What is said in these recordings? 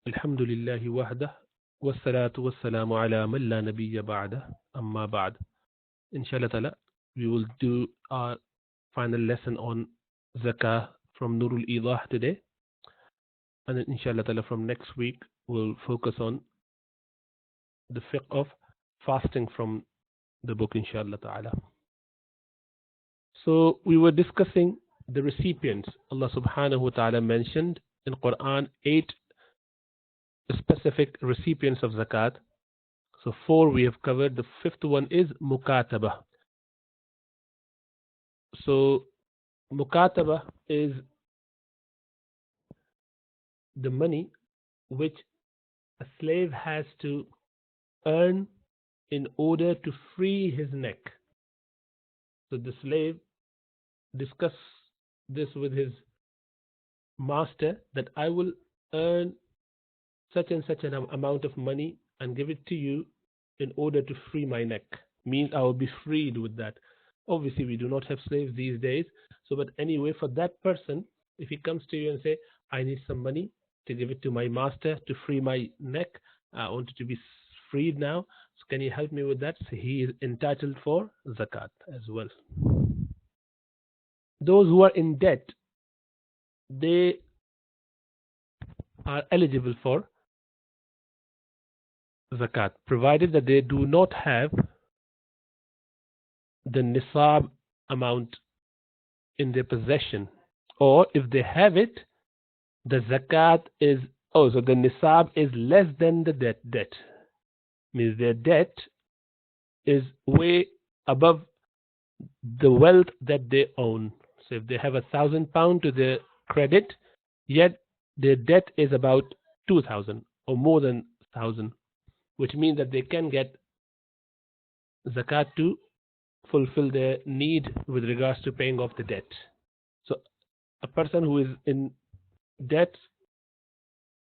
الحمد لله وحده والصلاة والسلام على من لا نبي بعده أما بعد. Inshallah ta'ala, we will do our final lesson on Zakah from Nurul Idaah today. And then inshallah ta'ala from next week we'll focus on the fiqh of fasting from the book inshallah ta'ala. So we were discussing the recipients. Allah subhanahu wa ta'ala mentioned in Quran 8 specific recipients of zakat. So 4 we have covered. The 5th one is mukataba. So mukataba is the money which a slave has to earn in order to free his neck. So the slave discuss this with his master that I will earn such and such an amount of money and give it to you in order to free my neck. Means I will be freed with that. Obviously we do not have slaves these days. So but anyway, for that person, if he comes to you and say, I need some money to give it to my master to free my neck, I want it to be freed now, so can you help me with that? So he is entitled for zakat as well. Those who are in debt, they are eligible for zakat, provided that they do not have the nisab amount in their possession, or if they have it, the zakat is so the nisab is less than the debt. Means their debt is way above the wealth that they own. So if they have £1,000 to their credit, yet their debt is about 2,000 or more than 1,000, which means that they can get zakat to fulfill their need with regards to paying off the debt. So a person who is in debt,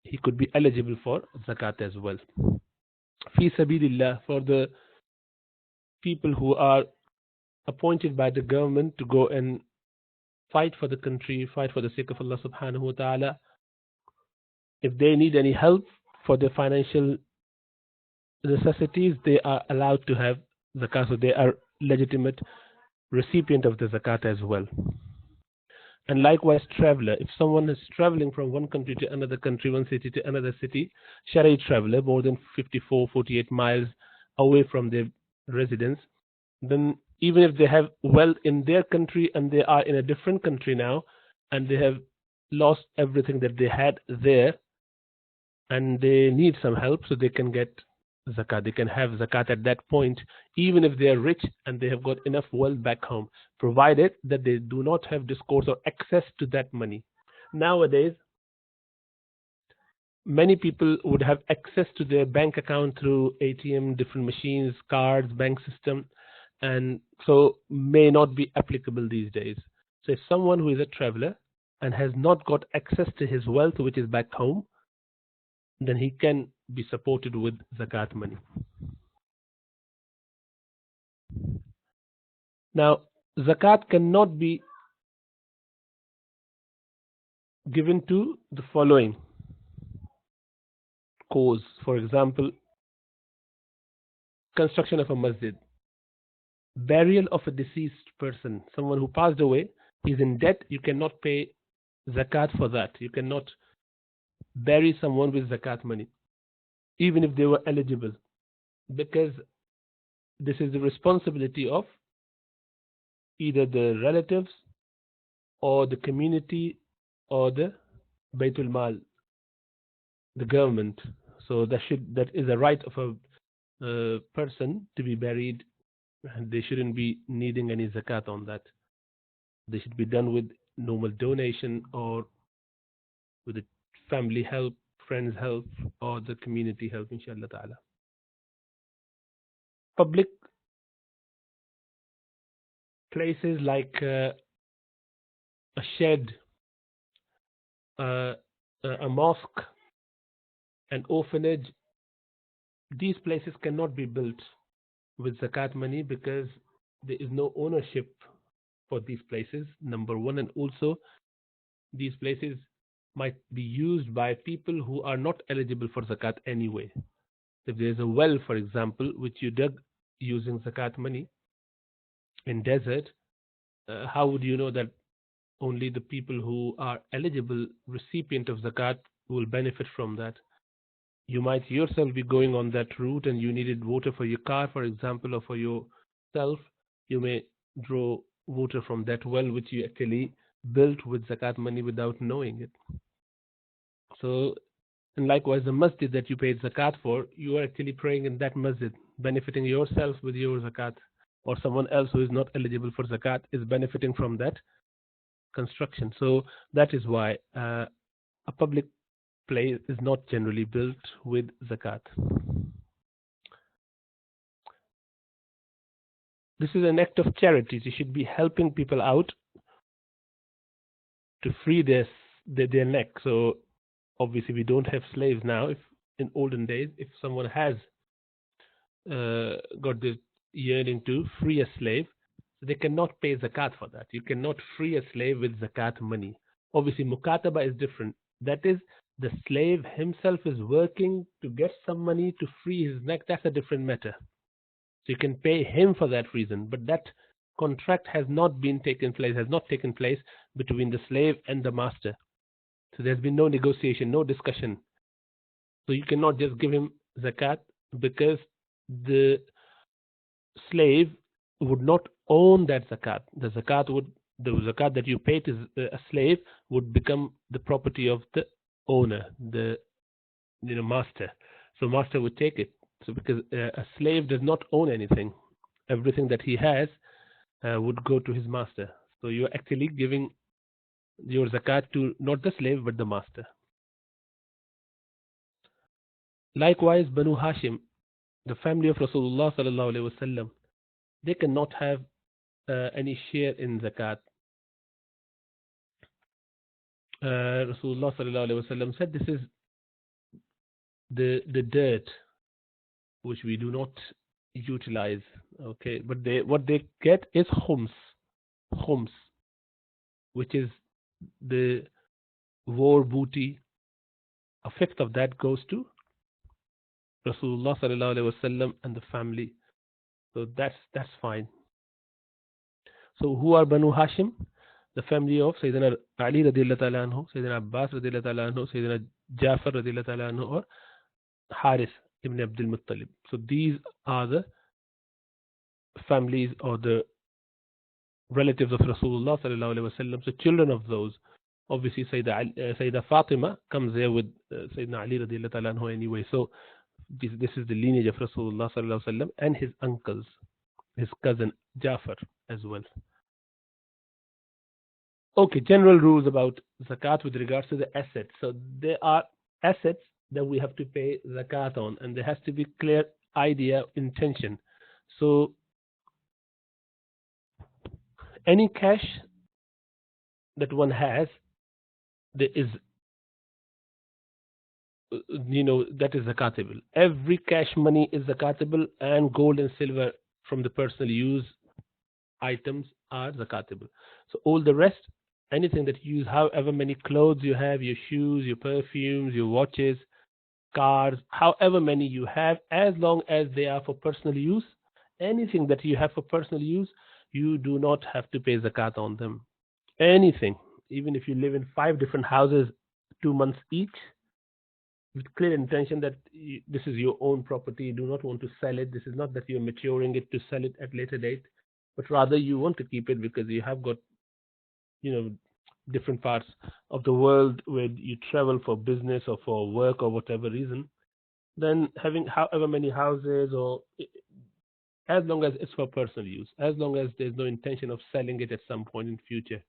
he could be eligible for zakat as well. Fi sabilillah, for the people who are appointed by the government to go and fight for the country, fight for the sake of Allah subhanahu wa ta'ala. If they need any help for their financial necessities, they are allowed to have zakat, so they are legitimate recipient of the zakat as well. And likewise traveler, if someone is traveling from one country to another country, one city to another city, Shari traveler, more than 48 miles away from their residence, then even if they have wealth in their country and they are in a different country now and they have lost everything that they had there and they need some help, so they can get zakat. They can have zakat at that point, even if they are rich and they have got enough wealth back home, provided that they do not have discourse or access to that money. Nowadays, many people would have access to their bank account through ATM, different machines, cards, bank system, and so may not be applicable these days. So if someone who is a traveler and has not got access to his wealth which is back home, then he can be supported with zakat money. Now, zakat cannot be given to the following cause. For example, construction of a masjid, burial of a deceased person, someone who passed away, he's in debt, you cannot pay zakat for that. You cannot bury someone with zakat money, even if they were eligible, because this is the responsibility of either the relatives or the community or the Baitul Mal, the government. So that is a right of a person to be buried, and they shouldn't be needing any zakat on that. They should be done with normal donation or with the family help, friends help, or the community help, inshallah ta'ala. Public places like a shed, a mosque, an orphanage, these places cannot be built with zakat money because there is no ownership for these places, number one, and also these places might be used by people who are not eligible for zakat anyway. If there's a well, for example, which you dug using zakat money in desert, how would you know that only the people who are eligible recipient of zakat will benefit from that? You might yourself be going on that route and you needed water for your car, for example, or for yourself. You may draw water from that well which you actually built with zakat money without knowing it. So, and likewise, the masjid that you paid zakat for, you are actually praying in that masjid, benefiting yourself with your zakat, or someone else who is not eligible for zakat is benefiting from that construction. So that is why a public place is not generally built with zakat. This is an act of charity. You should be helping people out to free their neck. So obviously we don't have slaves now. If in olden days, if someone has got the yearning to free a slave, so they cannot pay zakat for that. You cannot free a slave with zakat money. Obviously, mukataba is different. That is, the slave himself is working to get some money to free his neck. That's a different matter. So you can pay him for that reason, but that contract has not taken place between the slave and the master. So there's been no negotiation, no discussion. So you cannot just give him zakat because the slave would not own that zakat. The zakat that you paid to a slave would become the property of the owner, the master. So master would take it. So because a slave does not own anything, everything that he has would go to his master. So you're actually giving your zakat to not the slave but the master. Likewise, Banu Hashim, the family of Rasulullah sallallahu alaihi wasallam, they cannot have any share in zakat. Rasulullah sallallahu alaihi wasallam said, "This is the dirt which we do not utilize." Okay, but what they get is khums, which is the war booty. A fifth of that goes to Rasulullah sallallahu alaihi wasallam and the family. So that's fine. So who are Banu Hashim? The family of Sayyidina Ali radiyallahu ta'ala anhu, Sayyidina Abbas radiyallahu ta'ala anhu, Sayyidina Jafar radiyallahu ta'ala anhu, or Haris ibn Abdul Muttalib. So these are the families or the relatives of Rasulullah sallallahu alaihi wasallam. So children of those. Obviously Sayyidah Fatima comes there with Sayyidina Ali radiyallahu ta'ala anhu anyway. So this is the lineage of Rasulullah sallallahu alaihi wasallam and his uncles, his cousin Jafar as well. Okay, general rules about zakat with regards to the assets. So there are assets that we have to pay zakat on, and there has to be clear idea, intention. So any cash that one has, there is, that is zakatable. Every cash money is zakatable, and gold and silver from the personal use items are zakatable. So all the rest, anything that you use, however many clothes you have, your shoes, your perfumes, your watches, cars, however many you have, as long as they are for personal use, anything that you have for personal use, you do not have to pay zakat on them. Anything, even if you live in 5 different houses, 2 months each, with clear intention that this is your own property, you do not want to sell it. This is not that you're maturing it to sell it at later date, but rather you want to keep it because you have got different parts of the world where you travel for business or for work or whatever reason. Then having however many houses, or as long as it's for personal use, as long as there's no intention of selling it at some point in future.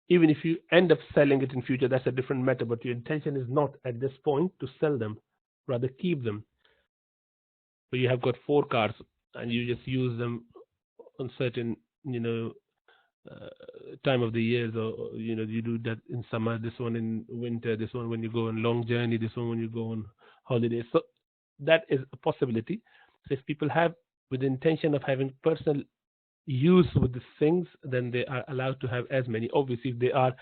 Even if you end up selling it in future, that's a different matter, but your intention is not at this point to sell them, rather keep them. So you have got 4 cars and you just use them on certain time of the years, or you do that in summer, this one in winter, this one when you go on long journey, this one when you go on holidays. So that is a possibility. So if people have with the intention of having personal use with the things, then they are allowed to have as many. Obviously, if they are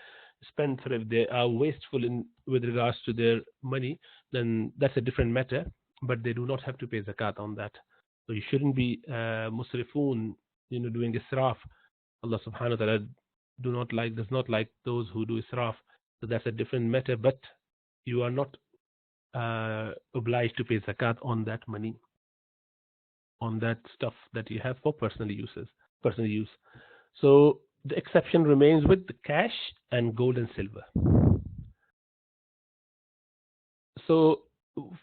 spendthrift, they are wasteful in with regards to their money, then that's a different matter. But they do not have to pay zakat on that. So you shouldn't be musrifun, doing israf. Allah subhanahu wa ta'ala does not like those who do israf. So that's a different matter. But you are not obliged to pay zakat on that money, on that stuff that you have for personal use. So the exception remains with the cash and gold and silver. So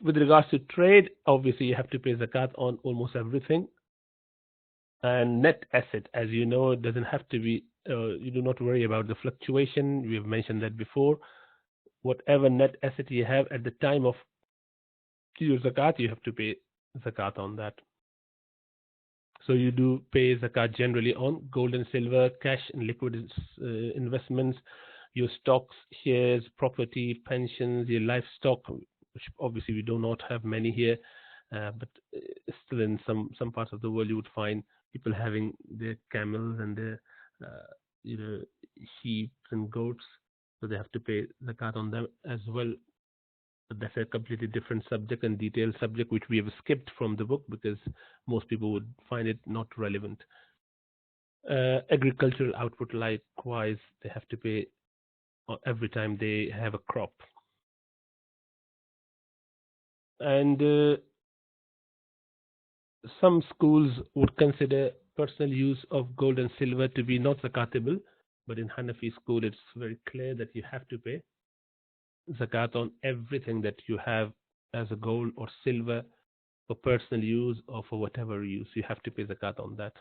with regards to trade, obviously you have to pay zakat on almost everything. And net asset, as you know, it doesn't have to be, you do not worry about the fluctuation. We have mentioned that before. Whatever net asset you have at the time of your zakat, you have to pay zakat on that. So you do pay zakat generally on gold and silver, cash and liquid investments, your stocks, shares, property, pensions, your livestock, which obviously we do not have many here, but still in some parts of the world you would find people having their camels and their sheep and goats, so they have to pay zakat on them as well. But that's a completely different subject and detailed subject which we have skipped from the book because most people would find it not relevant. Agricultural output, likewise, they have to pay every time they have a crop. And some schools would consider personal use of gold and silver to be not zakatable, but in Hanafi school it's very clear that you have to pay zakat on everything that you have as a gold or silver for personal use or for whatever use. You have to pay zakat on that.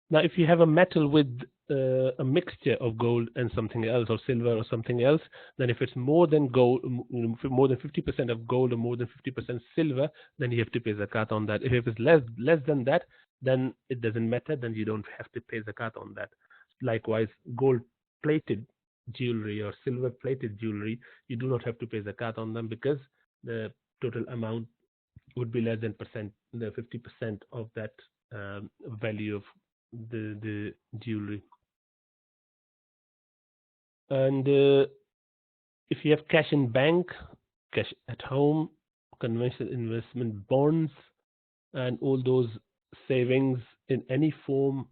Now, if you have a metal with a mixture of gold and something else, or silver or something else, then if it's more than gold, more than 50% of gold or more than 50% silver, then you have to pay zakat on that. If it's less than that, then it doesn't matter. Then you don't have to pay zakat on that. Likewise, gold-plated jewelry or silver-plated jewelry, you do not have to pay zakat on them because the total amount would be less than the 50% of that value of the jewelry. And if you have cash in bank, cash at home, conventional investment bonds, and all those savings in any form,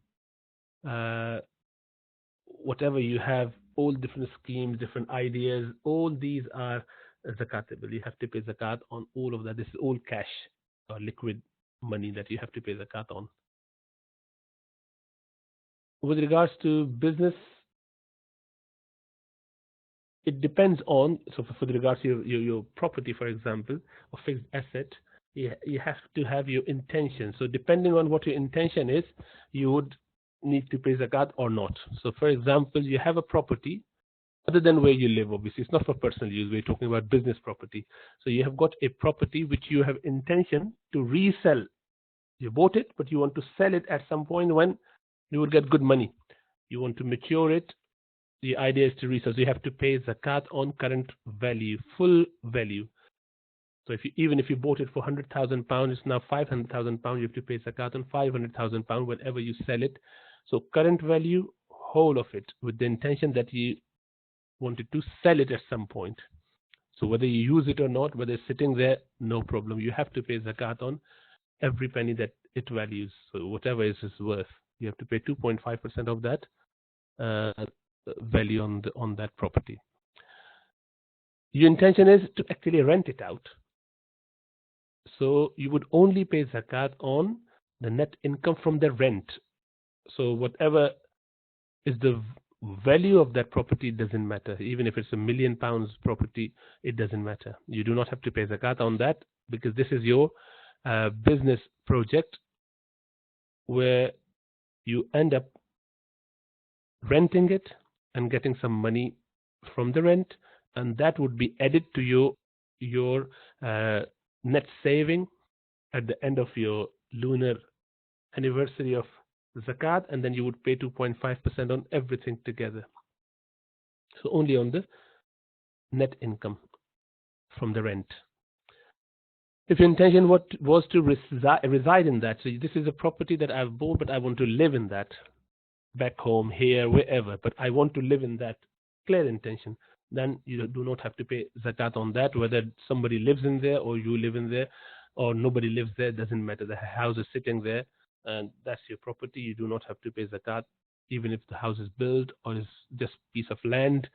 whatever you have, all different schemes, different ideas, all these are zakatable. You have to pay zakat on all of that. This is all cash or liquid money that you have to pay zakat on. With regards to business, it depends on, so for regards to your property, for example, or fixed asset, you have to have your intention. So depending on what your intention is, you would need to pay zakat or not. So for example, you have a property other than where you live, obviously. It's not for personal use. We're talking about business property. So you have got a property which you have intention to resell. You bought it, but you want to sell it at some point when you will get good money. You want to mature it. The idea is to resell. So you have to pay zakat on current value, full value. So even if you bought it for £100,000, it's now £500,000. You have to pay zakat on £500,000 whenever you sell it. So current value, whole of it, with the intention that you wanted to sell it at some point. So whether you use it or not, whether it's sitting there, no problem. You have to pay zakat on every penny that it values. So whatever is worth, you have to pay 2.5% of that value on that property. Your intention is to actually rent it out. So you would only pay zakat on the net income from the rent. So whatever is the value of that property, doesn't matter. Even if it's £1 million property, it doesn't matter. You do not have to pay zakat on that because this is your business project where you end up renting it and getting some money from the rent, and that would be added to your net saving at the end of your lunar anniversary of zakat, and then you would pay 2.5% on everything together. So only on the net income from the rent. If your intention was to reside in that, so this is a property that I've bought, but I want to live in that, back home, here, wherever, but I want to live in that clear intention, then you do not have to pay zakat on that, whether somebody lives in there or you live in there or nobody lives there, doesn't matter. The house is sitting there and that's your property. You do not have to pay zakat, even if the house is built or is just piece of land.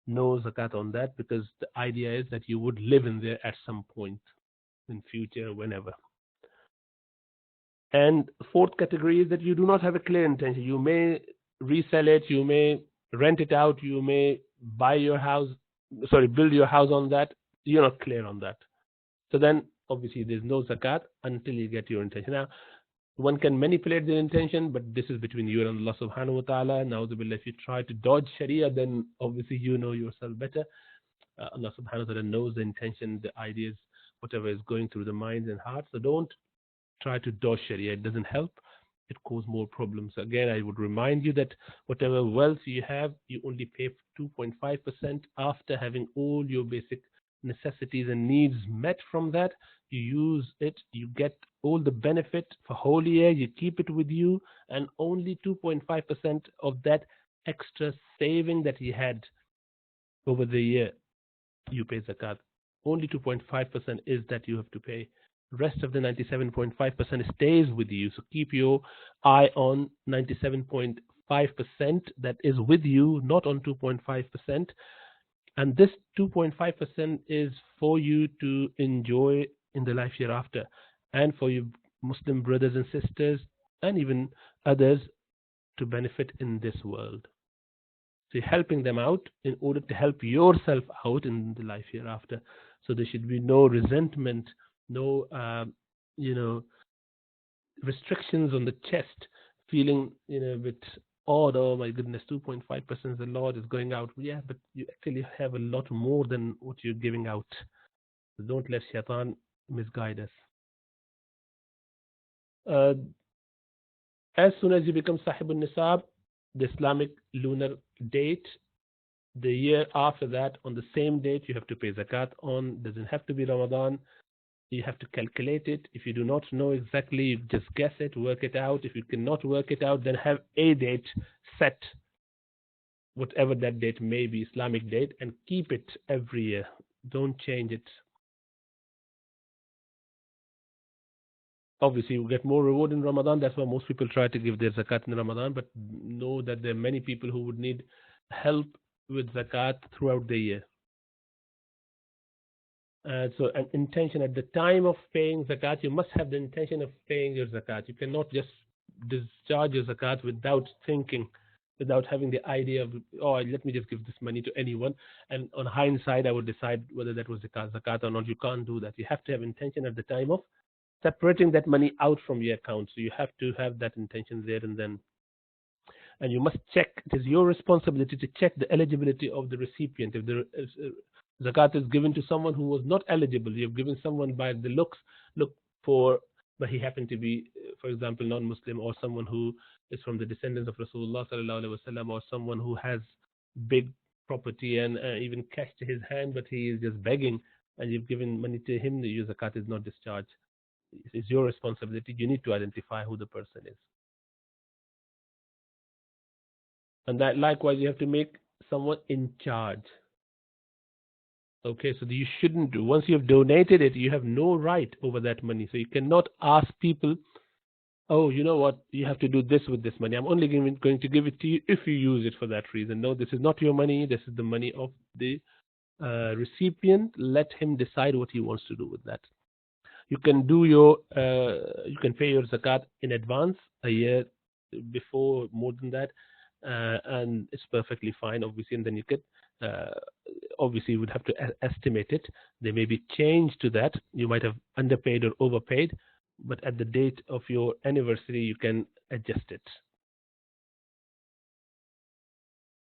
No zakat on that, because the idea is that you would live in there at some point in future, whenever. And fourth category is that you do not have a clear intention. You may resell it, you may rent it out, you may buy your house, build your house on that. You're not clear on that. So then obviously there's no zakat until you get your intention. Now, one can manipulate their intention, but this is between you and Allah subhanahu wa ta'ala. Now, if you try to dodge Sharia, then obviously you know yourself better. Allah subhanahu wa ta'ala knows the intention, the ideas, whatever is going through the minds and hearts. So don't try to dodge Sharia. It doesn't help. It causes more problems. Again, I would remind you that whatever wealth you have, you only pay 2.5% after having all your basic necessities and needs met. From that, you use it, you get all the benefit for whole year, you keep it with you, and only 2.5% of that extra saving that you had over the year, you pay zakat. Only 2.5% is that you have to pay. Rest of the 97.5% stays with you. So keep your eye on 97.5% that is with you, not on 2.5%. And this 2.5% is for you to enjoy in the life hereafter, and for your Muslim brothers and sisters and even others to benefit in this world. So you're helping them out in order to help yourself out in the life hereafter. So there should be no resentment, no restrictions on the chest, feeling a bit odd. Oh my goodness, 2.5% the Lord is going out. Yeah, but you actually have a lot more than what you're giving out. So don't let shaitan misguide us. As soon as you become Sahibul Nisab, the Islamic lunar date, the year after that, on the same date, you have to pay zakat on. Doesn't have to be Ramadan. You have to calculate it. If you do not know exactly, you just guess it, work it out. If you cannot work it out, then have a date set, whatever that date may be, Islamic date, and keep it every year. Don't change it. Obviously, you get more reward in Ramadan. That's why most people try to give their zakat in Ramadan, but know that there are many people who would need help with zakat throughout the year. So an intention at the time of paying zakat, you must have the intention of paying your zakat. You cannot just discharge your zakat without thinking, without having the idea of, oh, let me just give this money to anyone, and on hindsight I would decide whether that was zakat or not. You can't do that. You have to have intention at the time of separating that money out from your account. So you have to have that intention there and then. And you must check, it is your responsibility to check the eligibility of the recipient. If the zakat is given to someone who was not eligible, you've given someone by the look for, but he happened to be, for example, non-Muslim, or someone who is from the descendants of Rasulullah sallallahu alaihi wasallam, or someone who has big property and even cash to his hand, but he is just begging, and you've given money to him, the zakat is not discharged. It's your responsibility. You need to identify who the person is. And that likewise, you have to make someone in charge. Okay, so you shouldn't do. Once you have donated it, you have no right over that money. So you cannot ask people, oh, you know what, you have to do this with this money. I'm only going to give it to you if you use it for that reason. No, this is not your money. This is the money of the recipient. Let him decide what he wants to do with that. You can do you can pay your zakat in advance, a year before, more than that, and it's perfectly fine, obviously. And then you could obviously you would have to estimate it. There may be change to that. You might have underpaid or overpaid, but at the date of your anniversary, you can adjust it.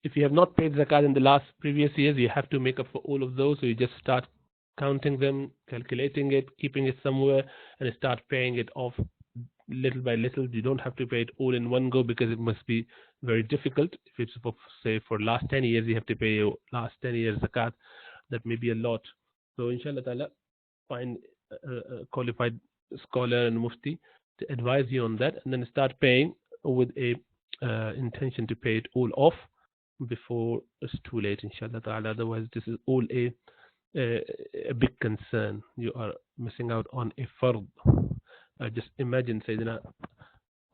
If you have not paid zakat in the previous years, you have to make up for all of those. So you just start counting them, calculating it, keeping it somewhere, and start paying it off little by little. You don't have to pay it all in one go, because it must be very difficult. If it's for, say, for last 10 years, you have to pay your last 10 years zakat. That may be a lot. So inshallah ta'ala, find a qualified scholar and mufti to advise you on that, and then start paying with a intention to pay it all off before it's too late, inshallah ta'ala. Otherwise, this is all a big concern. You are missing out on a fard. Just imagine Sayyidina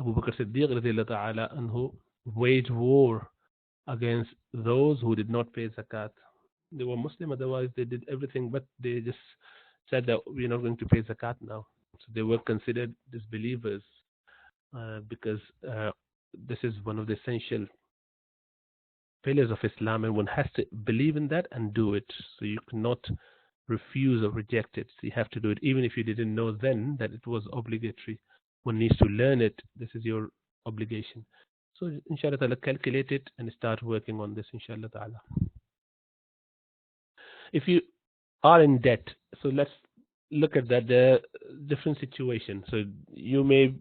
Abu Bakr Siddiq radiallahu ta'ala anhu waged war against those who did not pay zakat. They were Muslim, otherwise they did everything, but they just said that we're not going to pay zakat now. So they were considered disbelievers because this is one of the essential pillars of Islam, and one has to believe in that and do it. So you cannot refuse or reject it. So you have to do it, even if you didn't know then that it was obligatory. One needs to learn it. This is your obligation. So inshallah ta'ala, calculate it and start working on this, inshallah ta'ala. If you are in debt, so let's look at that. There are different situations. So you may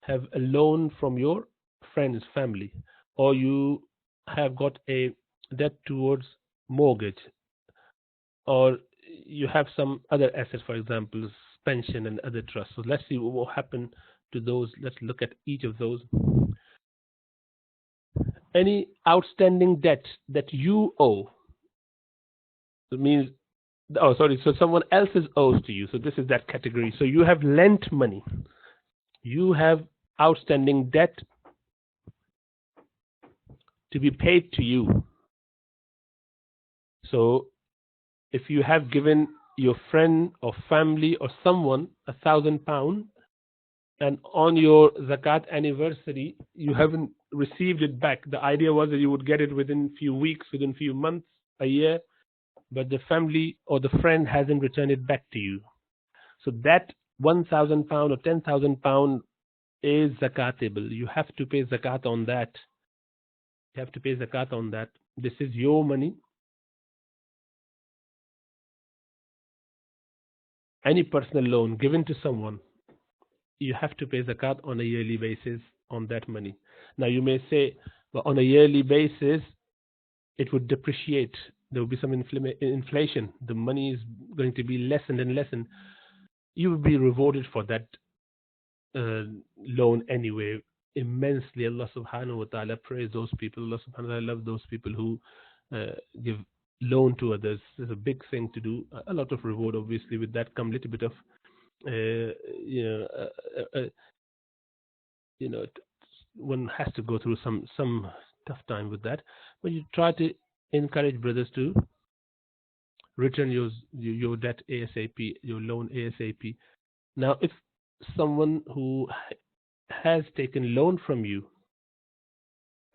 have a loan from your friend's family, or you have got a debt towards mortgage, or you have some other assets, for example, pension and other trusts. So let's see what happened to those. Let's look at each of those. Any outstanding debt that you owe, it means, oh, sorry, so someone else is owes to you. So this is that category. So you have lent money. You have outstanding debt to be paid to you. So if you have given your friend or family or someone £1,000, and on your zakat anniversary you haven't received it back, the idea was that you would get it within a few weeks, within a few months, a year, but the family or the friend hasn't returned it back to you. So that £1,000 or £10,000 is zakatable. You have to pay zakat on that. You have to pay zakat on that. This is your money. Any personal loan given to someone, you have to pay zakat on a yearly basis on that money. Now you may say, well, on a yearly basis, it would depreciate. There will be some inflation. The money is going to be lessened and lessened. You will be rewarded for that loan anyway immensely. Allah subhanahu wa ta'ala praise those people. Allah subhanahu wa ta'ala love those people who give loan to others. It's a big thing to do. A lot of reward, obviously. With that come a little bit of one has to go through some tough time with that, but you try to encourage brothers to return your debt ASAP, your loan ASAP. Now, if someone who has taken loan from you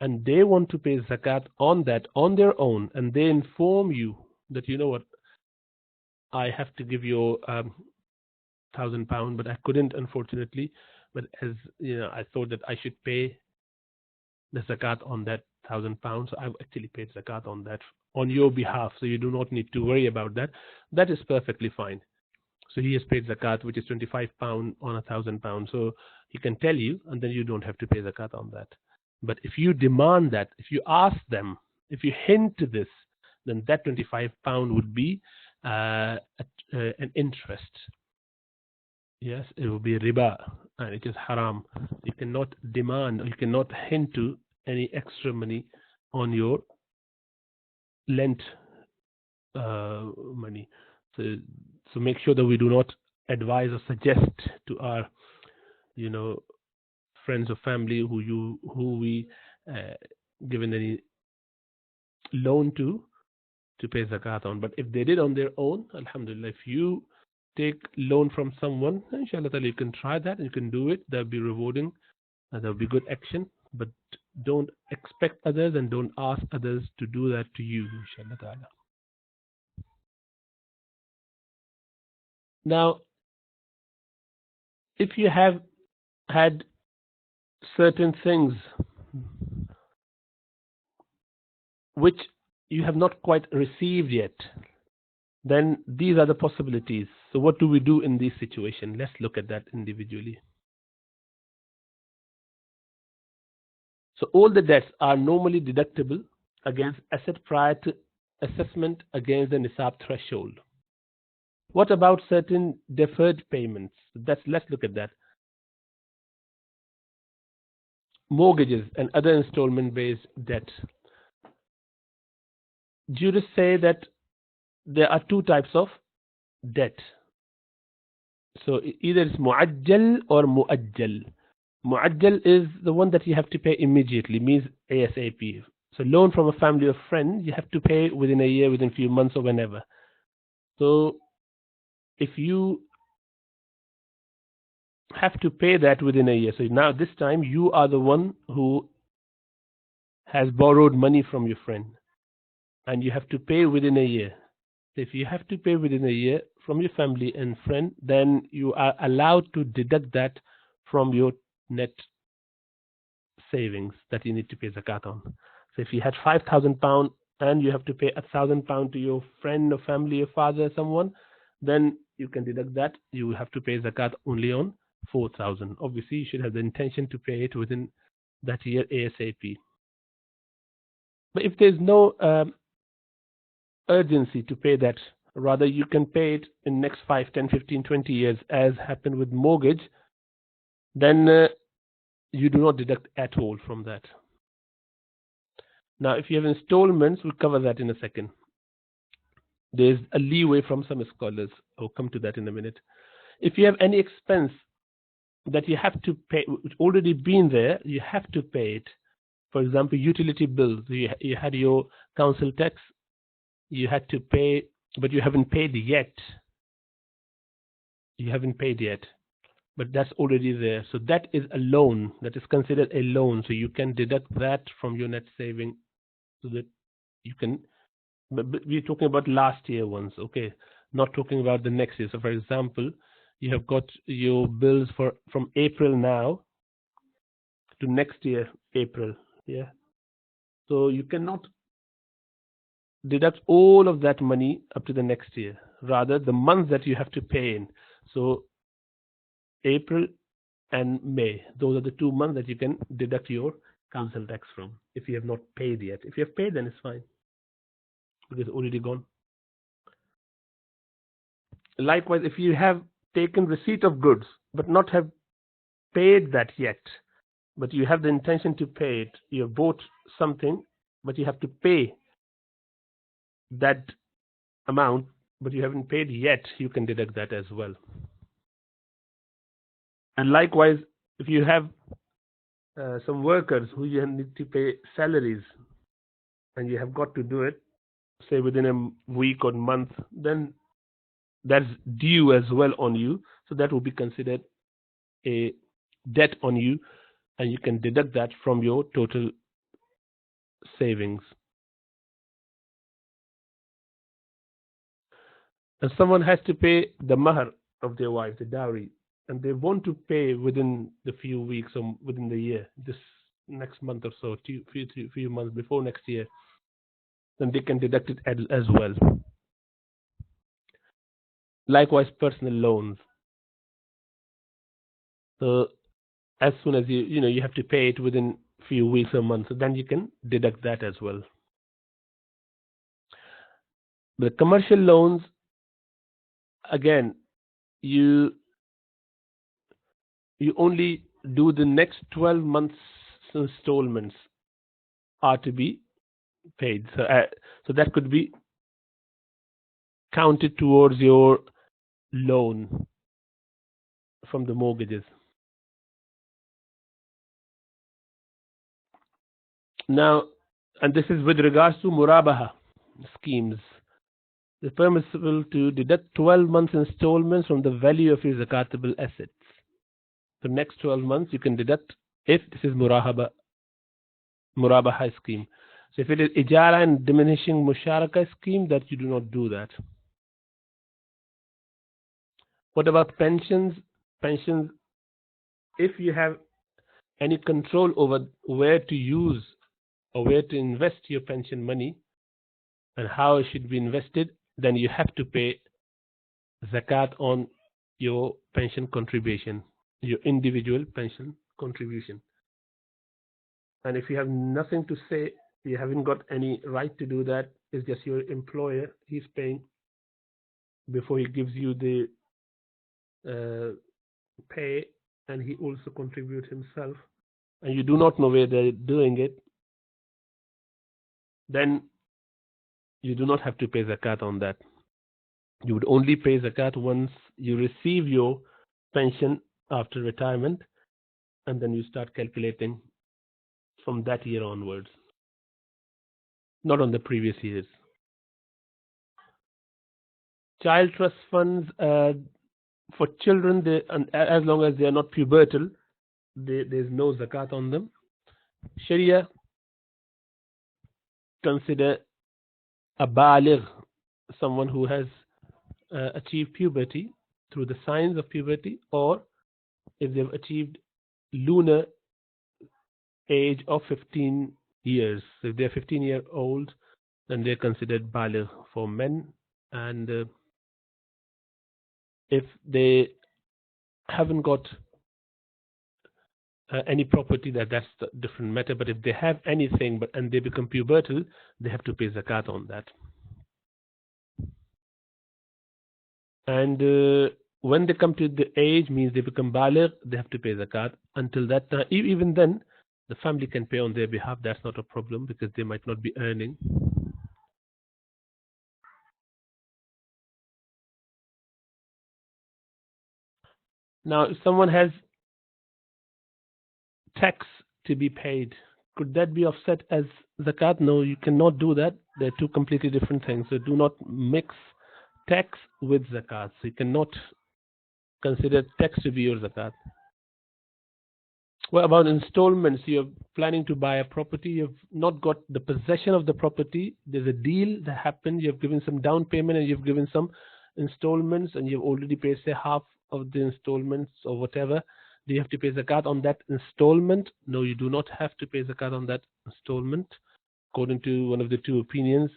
and they want to pay zakat on that on their own, and they inform you that, you know what, I have to give you £1,000, but I couldn't, unfortunately. But as you know, I thought that I should pay the zakat on that £1,000. So I've actually paid zakat on that on your behalf. So you do not need to worry about that. That is perfectly fine. So he has paid zakat, which is £25 on £1,000. So he can tell you, and then you don't have to pay zakat on that. But if you demand that, if you ask them, if you hint to this, then that £25 would be an interest. Yes, it will be riba, and it is haram. You cannot demand, or you cannot hint to any extra money on your lent money. So make sure that we do not advise or suggest to our, friends or family who we given any loan to pay zakat on. But if they did on their own, alhamdulillah, if you take loan from someone, inshallah, you can try that and you can do it. That will be rewarding, and that will be good action. But don't expect others and don't ask others to do that to you, inshallah ta'ala. Now, if you have had certain things which you have not quite received yet, then these are the possibilities. So what do we do in this situation? Let's look at that individually. So all the debts are normally deductible against asset prior to assessment against the nisab threshold. What about certain deferred payments? Let's look at that. mortgages and other installment-based debt, jurists say that there are two types of debt. So either it's mu'ajjal or mu'ajjal. Mu'ajjal is the one that you have to pay immediately, means ASAP. So loan from a family or friend, you have to pay within a year, within a few months or whenever. So if you have to pay that within a year, so now this time you are the one who has borrowed money from your friend and you have to pay within a year. If you have to pay within a year from your family and friend, then you are allowed to deduct that from your net savings that you need to pay zakat on. So if you had £5,000 and you have to pay £1,000 to your friend or family or father, someone, then you can deduct that. You have to pay zakat only on 4,000. Obviously, you should have the intention to pay it within that year ASAP. But if there's no urgency to pay that, rather you can pay it in next 5, 10, 15, 20 years, as happened with mortgage, then you do not deduct at all from that. Now, if you have installments, we'll cover that in a second. There's a leeway from some scholars. I'll come to that in a minute. If you have any expense that you have to pay, which already been there, you have to pay it. For example, utility bills. You had your council tax, you had to pay, but you haven't paid yet. You haven't paid yet, but that's already there. So that is a loan. That is considered a loan. So you can deduct that from your net saving, so that you can. But we're talking about last year ones, okay? Not talking about the next year. So, for example, you have got your bills from April now to next year April, yeah. So you cannot deduct all of that money up to the next year. Rather, the months that you have to pay in. So April and May, those are the 2 months that you can deduct your council tax from if you have not paid yet. If you have paid, then it's fine because it's already gone. Likewise, if you have taken receipt of goods but not have paid that yet, but you have the intention to pay it, you have bought something, but you have to pay that amount, but you haven't paid yet, you can deduct that as well. And likewise, if you have some workers who you need to pay salaries and you have got to do it, say within a week or month, then that's due as well on you. So that will be considered a debt on you, and you can deduct that from your total savings. And someone has to pay the mahar of their wife, the dowry, and they want to pay within the few weeks or within the year, this next month or so, few months before next year, then they can deduct it as well. Likewise, personal loans. So as soon as you have to pay it within few weeks or months, so then you can deduct that as well. The commercial loans, again, you only do the next 12 months installments are to be paid. So that could be counted towards your loan from the mortgages. Now, and this is with regards to murabaha schemes. It's permissible to deduct 12 months installments from the value of your zakatable assets. The next 12 months you can deduct if this is murabaha scheme. So if it is ijara and diminishing musharaka scheme, that you do not do that. What about pensions? Pensions, if you have any control over where to use or where to invest your pension money and how it should be invested, then you have to pay zakat on your pension contribution, your individual pension contribution. And if you have nothing to say, you haven't got any right to do that, it's just your employer, he's paying before he gives you the pay, and he also contributes himself. and you do not know where they're doing it, then you do not have to pay zakat on that. You would only pay zakat once you receive your pension after retirement, and then you start calculating from that year onwards, not on the previous years. Child trust funds for children, as long as they are not pubertal, there's no zakat on them. Sharia consider a baligh someone who has achieved puberty through the signs of puberty, or if they've achieved lunar age of 15 years. If they're 15-year-old, then they're considered baligh for men. And if they haven't got any property, that's a different matter. But if they have anything and they become pubertal, they have to pay zakat on that. And when they come to the age, means they become baligh, they have to pay zakat. Until that time, even then, the family can pay on their behalf. That's not a problem, because they might not be earning. Now, if someone has tax to be paid, could that be offset as zakat? No, you cannot do that. They're two completely different things. So do not mix tax with zakat. So you cannot consider tax to be your zakat. What about installments? You're planning to buy a property, you've not got the possession of the property, there's a deal that happened, you've given some down payment and you've given some installments, and you've already paid, say, half of the installments or whatever. Do you have to pay zakat on that installment? No, you do not have to pay zakat on that installment, according to one of the two opinions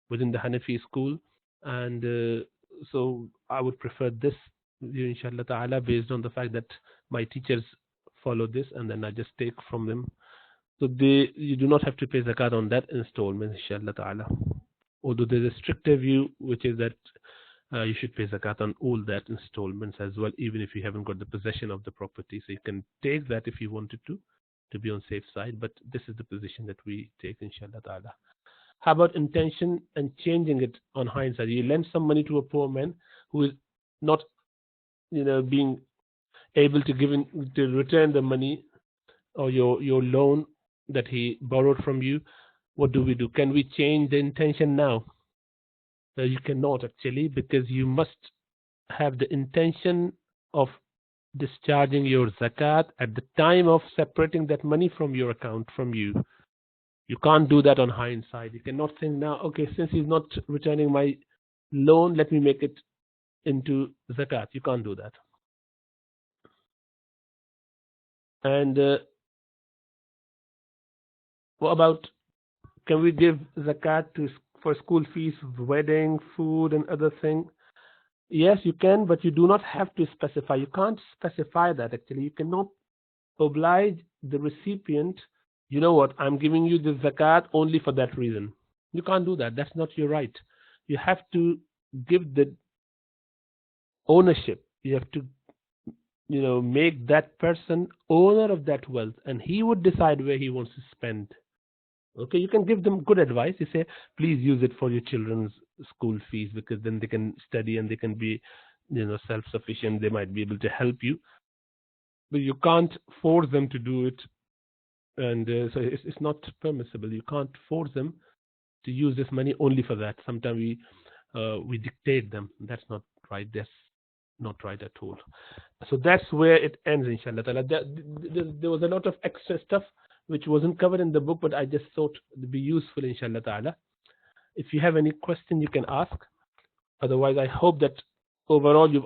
within the Hanafi school. And so I would prefer this view, inshallah ta'ala, based on the fact that my teachers follow this, and then I just take from them. So you do not have to pay zakat on that installment, inshallah ta'ala. Although there's a stricter view, which is that you should pay zakat on all that installments as well, even if you haven't got the possession of the property. So you can take that if you wanted to be on safe side. But this is the position that we take, inshallah ta'ala. How about intention and changing it on hindsight? You lend some money to a poor man who is not, being able to return the money or your loan that he borrowed from you. What do we do? Can we change the intention now? You cannot, actually, because you must have the intention of discharging your zakat at the time of separating that money from your account from you. You can't do that on hindsight. You cannot think now, okay, since he's not returning my loan, let me make it into zakat. You can't do that. And what about, can we give zakat for school fees, wedding, food, and other things? Yes, you can, but you do not have to specify. You can't specify that, actually. You cannot oblige the recipient, you know what, I'm giving you the zakat only for that reason. You can't do that. That's not your right. You have to give the ownership. You have to, make that person owner of that wealth, and he would decide where he wants to spend. Okay, you can give them good advice. You say, please use it for your children's school fees, because then they can study and they can be, self-sufficient. They might be able to help you, but you can't force them to do it. And so it's not permissible. You can't force them to use this money only for that. Sometimes we dictate them. That's not right. That's not right at all. So that's where it ends, inshallah ta'ala. There was a lot of extra stuff which wasn't covered in the book, but I just thought it would be useful, inshallah ta'ala. If you have any question, you can ask. Otherwise, I hope that overall you've